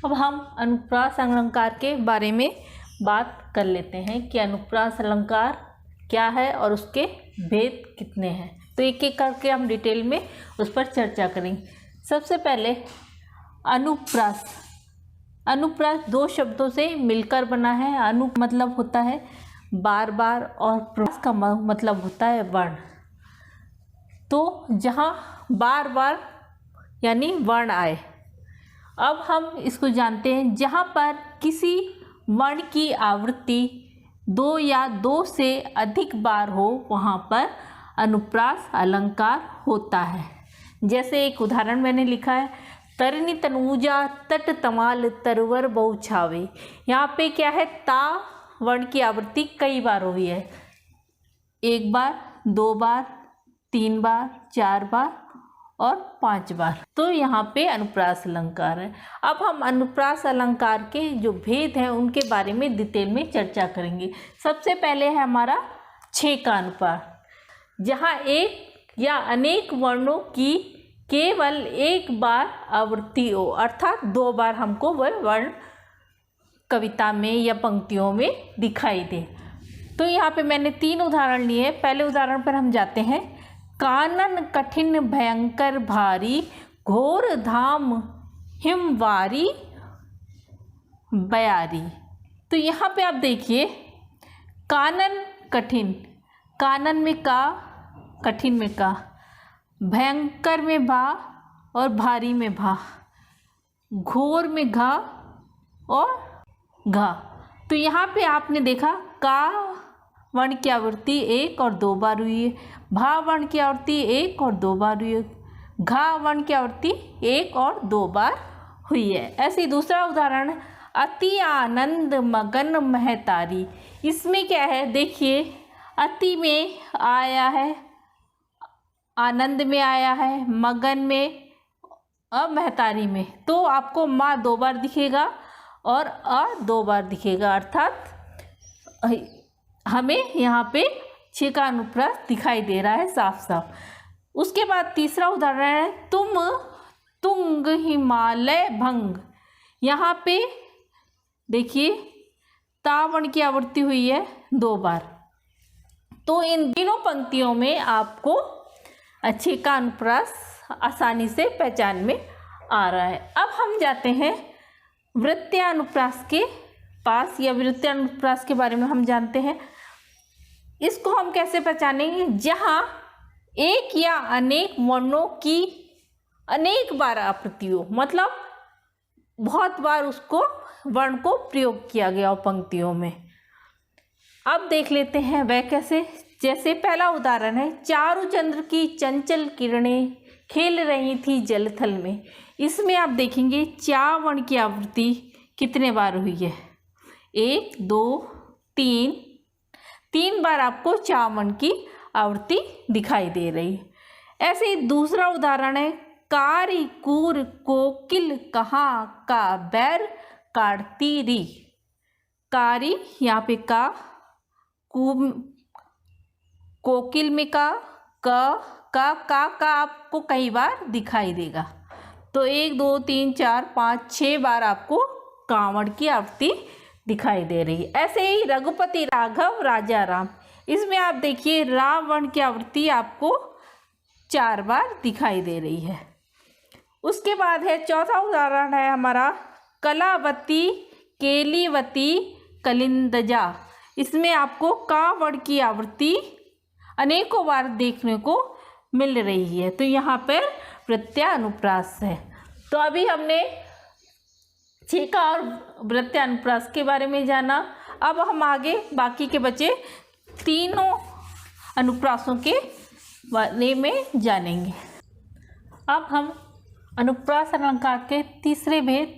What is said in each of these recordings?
अब हम अनुप्रास अलंकार के बारे में बात कर लेते हैं कि अनुप्रास अलंकार क्या है और उसके भेद कितने हैं। तो एक एक करके हम डिटेल में उस पर चर्चा करेंगे। सबसे पहले अनुप्रास। अनुप्रास दो शब्दों से मिलकर बना है। अनु मतलब होता है बार बार और प्रास का मतलब होता है वर्ण। तो जहाँ बार बार यानी वर्ण आए। अब हम इसको जानते हैं, जहाँ पर किसी वर्ण की आवृत्ति दो या दो से अधिक बार हो वहाँ पर अनुप्रास अलंकार होता है। जैसे एक उदाहरण मैंने लिखा है, तरनी तनूजा तट तमाल तरवर बहु छावे। यहाँ पे क्या है, ता वर्ण की आवृत्ति कई बार हुई है, एक बार, दो बार, तीन बार, चार बार और पांच बार। तो यहाँ पे अनुप्रास अलंकार है। अब हम अनुप्रास अलंकार के जो भेद हैं उनके बारे में डिटेल में चर्चा करेंगे। सबसे पहले है हमारा छः का अनुप्रास, जहाँ एक या अनेक वर्णों की केवल एक बार आवृत्ति हो, अर्थात दो बार हमको वह वर्ण कविता में या पंक्तियों में दिखाई दे। तो यहाँ पे मैंने तीन उदाहरण लिए। पहले उदाहरण पर हम जाते हैं। कानन कठिन भयंकर भारी घोर धाम हिमवारी बयारी। तो यहाँ पे आप देखिए, कानन कठिन, कानन में का, कठिन में का, भयंकर में भा और भारी में भा, घोर में घा और घा। तो यहाँ पे आपने देखा का वर्ण की आवृत्ति एक और दो बार हुई है, भा वर्ण की आवृत्ति एक और दो बार हुई है, घा वर्ण की आवृत्ति एक और दो बार हुई है। ऐसे ही दूसरा उदाहरण, अति आनंद मगन महतारी। इसमें क्या है, देखिए अति में आया है, आनंद में आया है, मगन में और महतारी में। तो आपको माँ दो बार दिखेगा और अ दो बार दिखेगा, अर्थात हमें यहाँ पे छः का अनुप्रास दिखाई दे रहा है साफ साफ। उसके बाद तीसरा उदाहरण है, तुम तुंग हिमालय भंग। यहाँ पे देखिए तावर्ण की आवृत्ति हुई है दो बार। तो इन तीनों पंक्तियों में आपको छः का अनुप्रास आसानी से पहचान में आ रहा है। अब हम जाते हैं वृत्यानुप्रास के पास, या वृत्यानुप्रास के बारे में हम जानते हैं। इसको हम कैसे पहचानेंगे, जहाँ एक या अनेक वर्णों की अनेक बार आवृत्ति हो, मतलब बहुत बार उसको वर्ण को प्रयोग किया गया हो पंक्तियों में। अब देख लेते हैं वह कैसे। जैसे पहला उदाहरण है, चारु चंद्र की चंचल किरणें खेल रही थी जलथल में। इसमें आप देखेंगे चा वर्ण की आवृत्ति कितने बार हुई है, एक, दो, तीन, तीन बार आपको चा वर्ण की आवृत्ति दिखाई दे रही है। ऐसे ही दूसरा उदाहरण है, कारी कूर कोकिल कहाँ का बैर काटती री। कारी यहाँ पे का, कोकिल में का आपको कई बार दिखाई देगा। तो एक, दो, तीन, चार, पाँच, छः बार आपको कांवड़ की आवृत्ति दिखाई दे रही है। ऐसे ही रघुपति राघव राजा राम, इसमें आप देखिए रावण की आवृत्ति आपको चार बार दिखाई दे रही है। उसके बाद है चौथा उदाहरण है हमारा, कलावती केलीवती कलिंदजा। इसमें आपको का वर्ण की आवृत्ति अनेकों बार देखने को मिल रही है। तो यहाँ पर वृत्यानुप्रास है। तो अभी हमने छः का और वृत्यानुप्रास के बारे में जाना। अब हम आगे बाकी के बचे तीनों अनुप्रासों के बारे में जानेंगे। अब हम अनुप्रास अलंकार के तीसरे भेद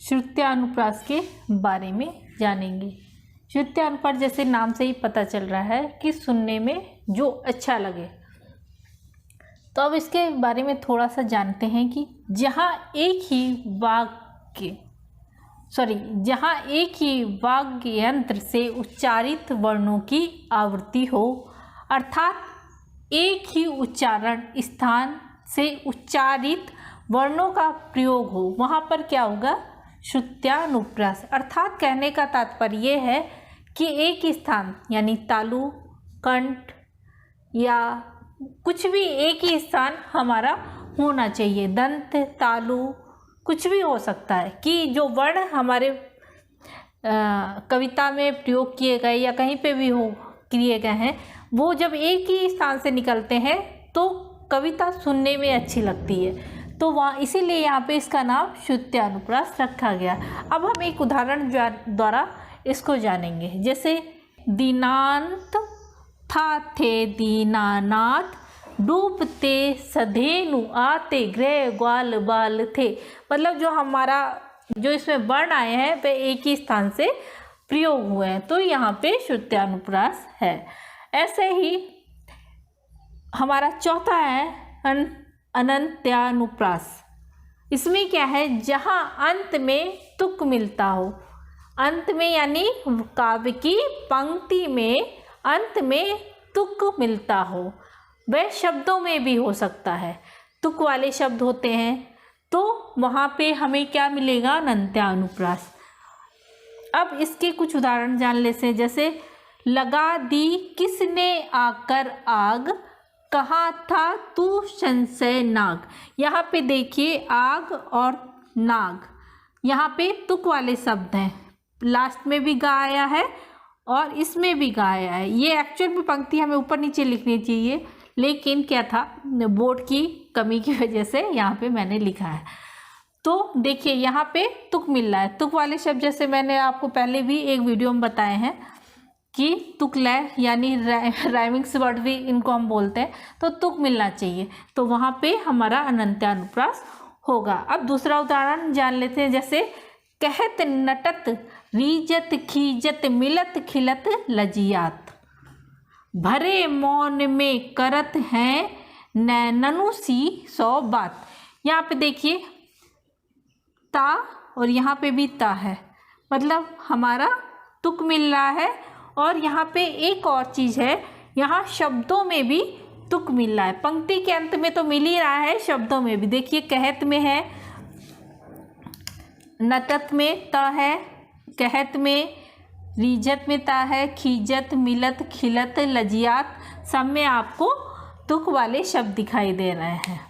श्रुत्यानुप्रास के बारे में जानेंगे। श्रुत्यानुप्रास जैसे नाम से ही पता चल रहा है कि सुनने में जो अच्छा लगे। तो अब इसके बारे में थोड़ा सा जानते हैं कि जहाँ एक ही वाग्य यंत्र से उच्चारित वर्णों की आवृत्ति हो, अर्थात एक ही उच्चारण स्थान से उच्चारित वर्णों का प्रयोग हो, वहाँ पर क्या होगा, श्रुत्यानुप्रास अर्थात कहने का तात्पर्य ये है कि एक ही स्थान यानी तालु, कंठ या कुछ भी एक ही स्थान हमारा होना चाहिए। दंत, तालु कुछ भी हो सकता है कि जो वर्ण हमारे कविता में प्रयोग किए गए या कहीं पे भी हो किए गए हैं, वो जब एक ही स्थान से निकलते हैं तो कविता सुनने में अच्छी लगती है। तो वहाँ इसीलिए यहाँ पे इसका नाम श्रुत्यानुप्रास रखा गया। अब हम एक उदाहरण द्वारा इसको जानेंगे। जैसे दीनांत था थे दीनानाथ, डूबते सधेनु आते गृह ग्वाल बाल थे। मतलब जो हमारा जो इसमें वर्ण आए हैं वे एक ही स्थान से प्रयोग हुए हैं, तो यहाँ पे श्रुत्यानुप्रास है। ऐसे ही हमारा चौथा है अनंत्यानुप्रास। इसमें क्या है, जहाँ अंत में तुक मिलता हो। अंत में यानी काव्य की पंक्ति में अंत में तुक मिलता हो। वह शब्दों में भी हो सकता है, तुक वाले शब्द होते हैं, तो वहाँ पे हमें क्या मिलेगा, अनंत्यानुप्रास। अब इसके कुछ उदाहरण जान लेते हैं। जैसे लगा दी किसने आकर आग, कहा था तू संशय नाग। यहाँ पे देखिए आग और नाग, यहाँ पे तुक वाले शब्द हैं। लास्ट में भी गा आया है और इसमें भी गा आया है। ये एक्चुअल में पंक्ति हमें ऊपर नीचे लिखनी चाहिए, लेकिन क्या था, बोर्ड की कमी की वजह से यहाँ पे मैंने लिखा है। तो देखिए यहाँ पे तुक मिल रहा है। तुक वाले शब्द जैसे मैंने आपको पहले भी एक वीडियो में बताए हैं कि तुक लय यानी राइमिंग्स वर्ड भी इनको हम बोलते हैं, तो तुक मिलना चाहिए, तो वहाँ पे हमारा अनंत्यानुप्रास होगा। अब दूसरा उदाहरण जान लेते हैं। जैसे कहत नटत रीजत खीजत मिलत खिलत लजियात, भरे मौन में करत हैं नैननु सी सौ बात। यहाँ पे देखिए ता और यहाँ पे भी ता है, मतलब हमारा तुक मिल रहा है। और यहाँ पे एक और चीज़ है, यहाँ शब्दों में भी तुक मिल रहा है। पंक्ति के अंत में तो मिल ही रहा है, शब्दों में भी देखिए कहत में है, नटत में त है, कहत में, रीजत में ता है, खीजत, मिलत, खिलत, लजियात, सब में आपको तुक वाले शब्द दिखाई दे रहे हैं।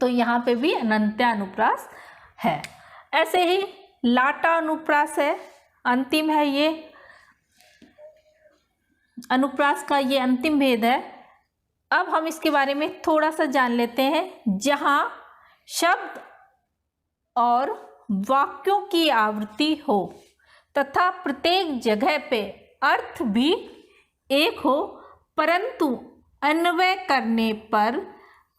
तो यहाँ पे भी अनंत्यानुप्रास है। ऐसे ही लाटानुप्रास है, अंतिम है। ये अनुप्रास का ये अंतिम भेद है। अब हम इसके बारे में थोड़ा सा जान लेते हैं। जहाँ शब्द और वाक्यों की आवृत्ति हो तथा प्रत्येक जगह पे अर्थ भी एक हो, परंतु अन्वय करने पर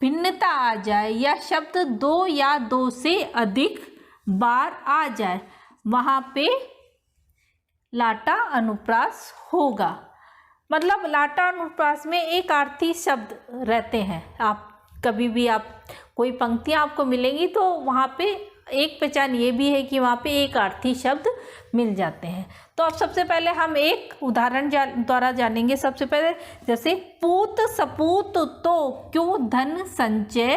भिन्नता आ जाए या शब्द दो या दो से अधिक बार आ जाए, वहाँ पे लाटा अनुप्रास होगा। मतलब लाटा अनुप्रास में एक अर्थी शब्द रहते हैं। आप कभी भी आप कोई पंक्तियाँ आपको मिलेंगी तो वहाँ पे एक पहचान ये भी है कि वहाँ पे एक अर्थी शब्द मिल जाते हैं। तो अब सबसे पहले हम एक उदाहरण द्वारा जानेंगे। सबसे पहले जैसे पूत सपूत तो क्यों धन संचय,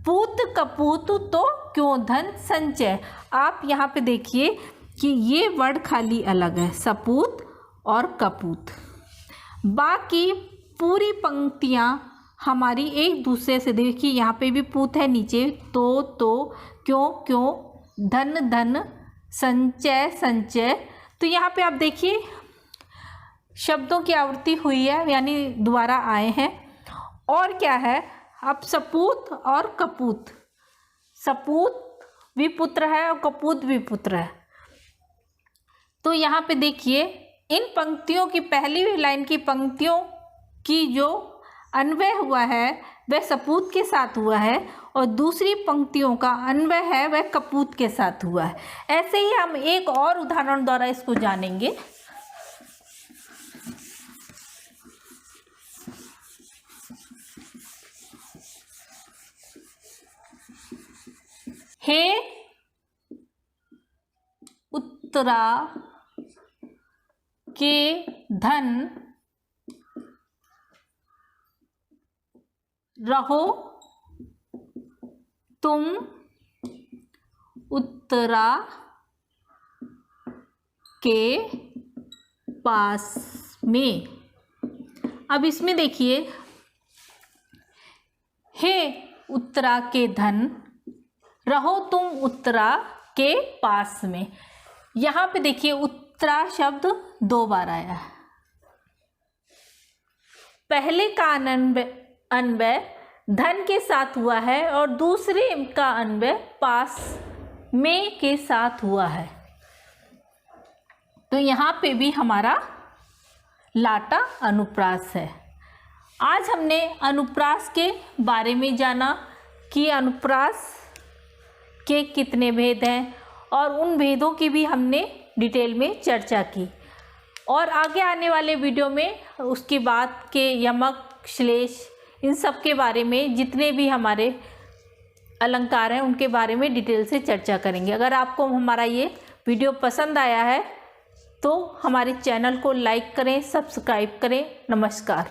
पूत कपूत तो क्यों धन संचय। आप यहाँ पे देखिए कि ये वर्ड खाली अलग है, सपूत और कपूत। बाकी पूरी पंक्तियाँ हमारी एक दूसरे से, देखिए यहाँ पे भी पूत है नीचे, तो क्यों क्यों, धन धन, संचय संचय। तो यहाँ पे आप देखिए शब्दों की आवृत्ति हुई है, यानी दोबारा आए हैं। और क्या है, अब सपूत और कपूत, सपूत भी पुत्र है और कपूत भी पुत्र है। तो यहाँ पे देखिए इन पंक्तियों की पहली लाइन की पंक्तियों की जो अन्वय हुआ है वह सपूत के साथ हुआ है और दूसरी पंक्तियों का अन्वय है वह कपूत के साथ हुआ है। ऐसे ही हम एक और उदाहरण द्वारा इसको जानेंगे। हे उत्तरा के धन रहो तुम उत्तरा के पास में। अब इसमें देखिए, हे उत्तरा के धन, रहो तुम उत्तरा के पास में। यहाँ पे देखिए उत्तरा शब्द 2 बार आया है। पहले का अन्वय धन के साथ हुआ है और दूसरे का अन्वय पास में के साथ हुआ है। तो यहाँ पे भी हमारा लाटा अनुप्रास है। आज हमने अनुप्रास के बारे में जाना कि अनुप्रास के कितने भेद हैं और उन भेदों की भी हमने डिटेल में चर्चा की। और आगे आने वाले वीडियो में उसके बाद के यमक, श्लेष, इन सब के बारे में जितने भी हमारे अलंकार हैं उनके बारे में डिटेल से चर्चा करेंगे। अगर आपको हमारा ये वीडियो पसंद आया है तो हमारे चैनल को लाइक करें, सब्सक्राइब करें। नमस्कार।